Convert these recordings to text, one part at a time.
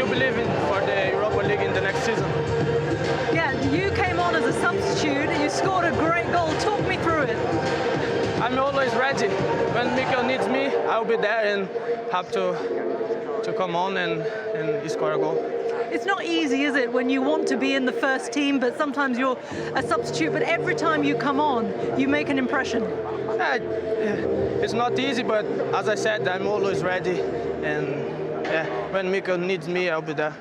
still believe in for the Europa League in the next season. Yeah, you came on as a substitute and you scored a great goal. Talk me through it. I'm always ready. When Mikel needs me, I'll be there and have to come on and score a goal. It's not easy, is it, when you want to be in the first team, but sometimes you're a substitute, but every time you come on, you make an impression. It's not easy, but as I said, I'm always ready. And when Mikel needs me, I'll be there.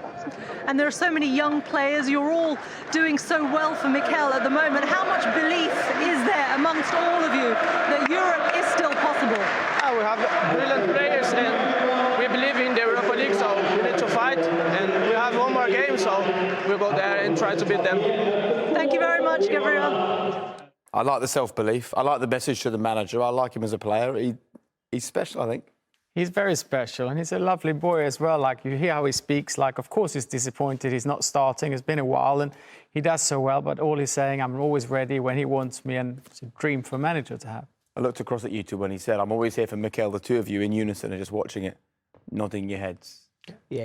And there are so many young players. You're all doing so well for Mikel at the moment. How much belief is there amongst all of you that Europe is still possible? We have brilliant players and we believe in the Europa League, so we need to fight. And we have one more game, so we'll go there and try to beat them. Thank you very much, Gabriel. I like the self-belief. I like the message to the manager. I like him as a player. He's special, I think. He's very special, and he's a lovely boy as well. Like, you hear how he speaks. Like, of course, he's disappointed. He's not starting. It's been a while, and he does so well. But all he's saying, I'm always ready when he wants me, and it's a dream for a manager to have. I looked across at you two when he said, I'm always here for Mikel. The two of you in unison are just watching it, nodding your heads. Yeah.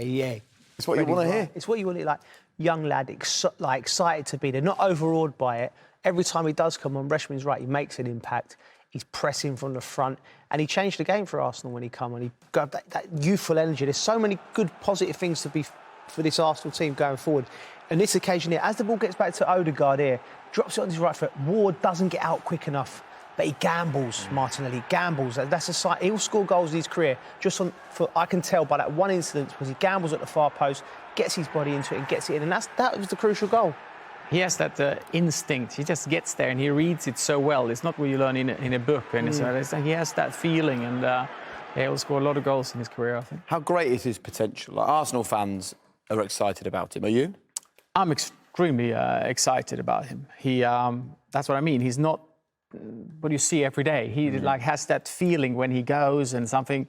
It's what you want to hear. It's what you want to hear. Like, young lad, excited to be there, not overawed by it. Every time he does come on, Reshman's right, he makes an impact. He's pressing from the front, and he changed the game for Arsenal when he come on. He got that youthful energy. There's so many good, positive things to be for this Arsenal team going forward. And this occasion here, as the ball gets back to Odegaard here, drops it on his right foot. Ward doesn't get out quick enough, but he gambles. Martinelli gambles. That's a sight. He'll score goals in his career. I can tell by that one incident, because he gambles at the far post, gets his body into it, and gets it in, and that was the crucial goal. He has that instinct. He just gets there and he reads it so well. It's not what you learn in a book. And he has that feeling, and he'll score a lot of goals in his career, I think. How great is his potential? Like, Arsenal fans are excited about him. Are you? I'm extremely excited about him. That's what I mean. He's not what you see every day. He has that feeling when he goes and something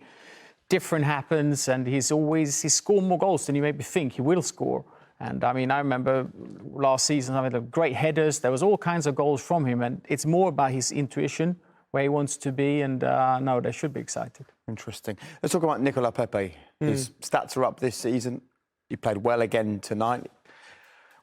different happens, and he scored more goals than you maybe think he will score. And I mean, I remember last season, the great headers. There was all kinds of goals from him, and it's more about his intuition, where he wants to be. And no, they should be excited. Interesting. Let's talk about Nicolas Pepe. His stats are up this season. He played well again tonight.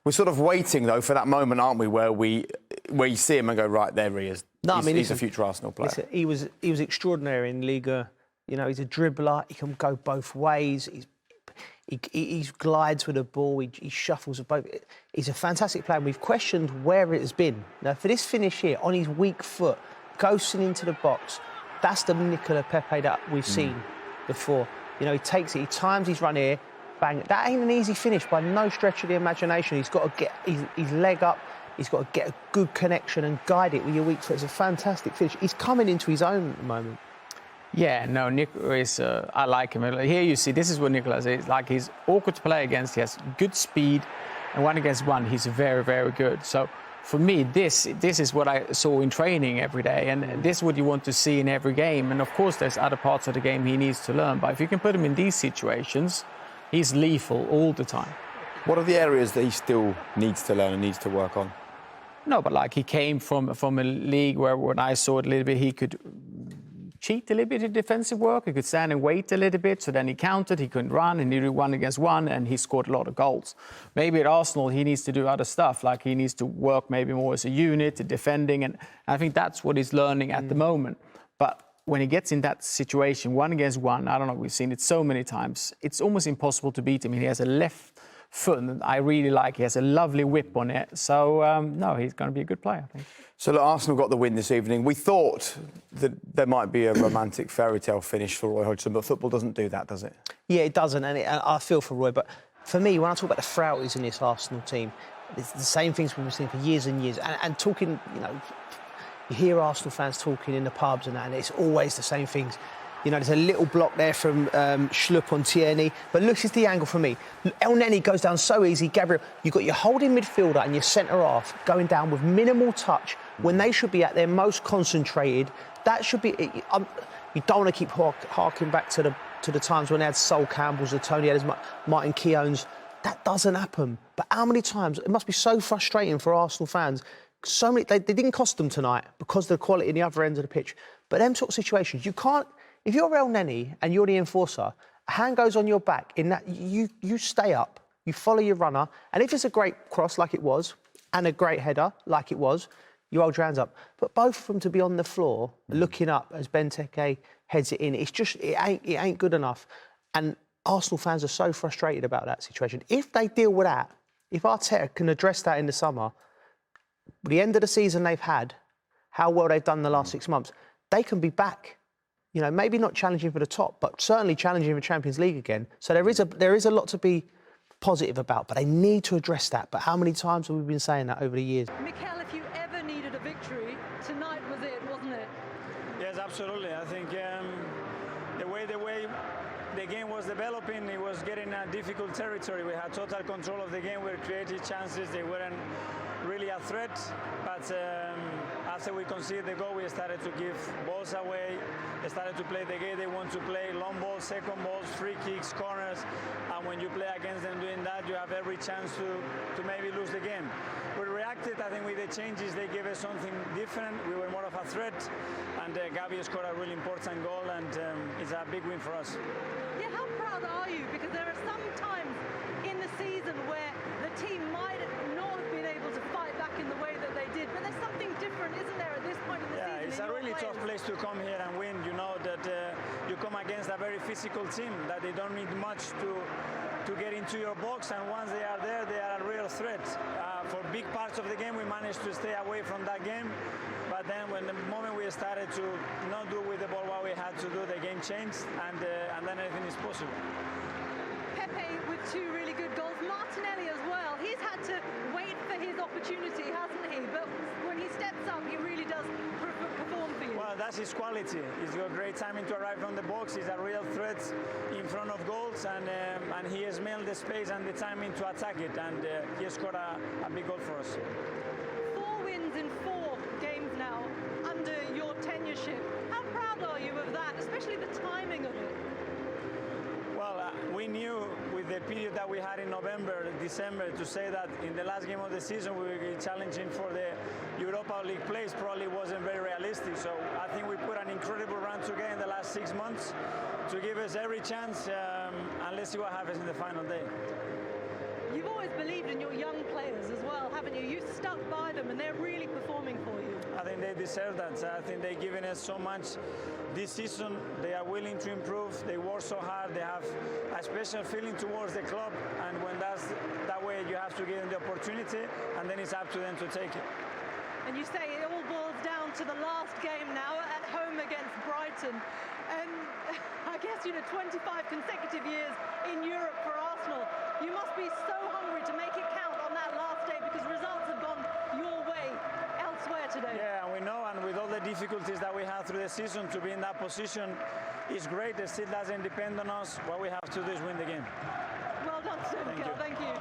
We're sort of waiting though for that moment, aren't we, where you see him and go, right, there he is. No, he's a future Arsenal player. Listen, he was extraordinary in Liga. You know, he's a dribbler. He can go both ways. He glides with the ball, he shuffles with both. He's a fantastic player. We've questioned where it has been. Now, for this finish here, on his weak foot, ghosting into the box, that's the Nicolas Pepe that we've seen before. You know, he takes it, he times his run here, bang. That ain't an easy finish by no stretch of the imagination. He's got to get his leg up, he's got to get a good connection and guide it with your weak foot. It's a fantastic finish. He's coming into his own at the moment. Yeah, no, Nicolas, I like him. Here you see, this is what Nicolas is. Like, he's awkward to play against. He has good speed, and 1-against-1, he's very, very good. So for me, this is what I saw in training every day, and this is what you want to see in every game. And of course, there's other parts of the game he needs to learn. But if you can put him in these situations, he's lethal all the time. What are the areas that he still needs to learn and needs to work on? No, but like, he came from a league where, when I saw it a little bit, he could cheat a little bit in defensive work. He could stand and wait a little bit, so then he countered, he couldn't run, and he did 1-against-1, and he scored a lot of goals. Maybe at Arsenal, he needs to do other stuff, like he needs to work maybe more as a unit, defending, and I think that's what he's learning at the moment. But when he gets in that situation, 1-against-1, I don't know, we've seen it so many times, it's almost impossible to beat him. He has a left foot, and I really like, he has a lovely whip on it. So, no, he's going to be a good player, I think. So, look, Arsenal got the win this evening. We thought that there might be a romantic fairy tale finish for Roy Hodgson, but football doesn't do that, does it? Yeah, it doesn't, and I feel for Roy. But for me, when I talk about the frailties in this Arsenal team, it's the same things we've been seeing for years and years. And talking, you know, you hear Arsenal fans talking in the pubs and that, and it's always the same things. You know, there's a little block there from Schlupp on Tierney. But look, it's the angle for me. El Neni goes down so easy. Gabriel, you've got your holding midfielder and your centre-half going down with minimal touch when they should be at their most concentrated. That should be... you don't want to keep harking back to the times when they had Sol Campbells, the Tony Edders, Martin Keown's. That doesn't happen. But how many times... It must be so frustrating for Arsenal fans. So many... They didn't cost them tonight because of the quality in the other end of the pitch. But them sort of situations, you can't... If you're El Neni and you're the enforcer A hand goes on your back, in that you stay up, you follow your runner, and if it's a great cross like it was, and a great header like it was, you hold your hands up. But both of them to be on the floor, looking up as Benteke heads it in, it's just, it ain't good enough. And Arsenal fans are so frustrated about that situation. If they deal with that, if Arteta can address that in the summer, the end of the season they've had, how well they've done the last 6 months, they can be back. You know, maybe not challenging for the top, but certainly challenging for Champions League again. So there is a lot to be positive about, but they need to address that. But how many times have we been saying that over the years? Mikel, if you ever needed a victory, tonight was it, wasn't it? Yes, absolutely. I think the way the game was developing, it was getting a difficult territory. We had total control of the game. We were creating chances. They weren't really a threat. But after we conceded the goal, we started to give balls away. They started to play the game they want to play. Long balls, second balls, free kicks, corners. And when you play against them doing that, you have every chance to maybe lose the game. We reacted, I think, with the changes. They gave us something different. We were more of a threat. And Gabriel scored a really important goal, and it's a big win for us. Yeah, how proud are you? Because there are some times in the season where the team might not have been able to fight back in the way that they did, but there's something different, isn't there, at this point in the season? Yeah, it's a really tough place to come here and win. You know that you come against a very physical team, that they don't need much to get into your box, and once they are there, they are a real threat. For big parts of the game, we managed to stay away from that game, but then when the moment we started to not do with the ball what we had to do, the game changed, and then anything is possible. Pepe with 2 really good goals. Martinelli as well. He's had to wait for his opportunity, hasn't he? But when he steps up, he really does perform for you. Well, that's his quality. He's got great timing to arrive from the box. He's a real threat in front of goals, and he has mailed the space and the timing to attack it, and he has scored a big goal for us. 4 wins in 4 games now under your tenureship. How proud are you of that, especially the timing of it? Well, we knew with the period that we had in November, December, to say that in the last game of the season we were challenging for the Europa League place probably wasn't very realistic. So I think we put an incredible run together in the last 6 months to give us every chance, and let's see what happens in the final day. You've always believed in your young players as well, haven't you? You've stuck by them and they're really performing for you. I think they deserve that. I think they've given us so much this season. They are willing to improve. They work so hard. They have a special feeling towards the club, and when that's that way, you have to give them the opportunity, and then it's up to them to take it. And you say it all boils down to the last game now at home against Brighton. And I guess, 25 consecutive years in Europe for Arsenal. You must be so hungry to make it count on that last day, because results have gone your way elsewhere today. Yeah, we know, and with all the difficulties that we had through the season, to be in that position is great. It still doesn't depend on us. What we have to do is win the game. Well done, Mikel. Thank you.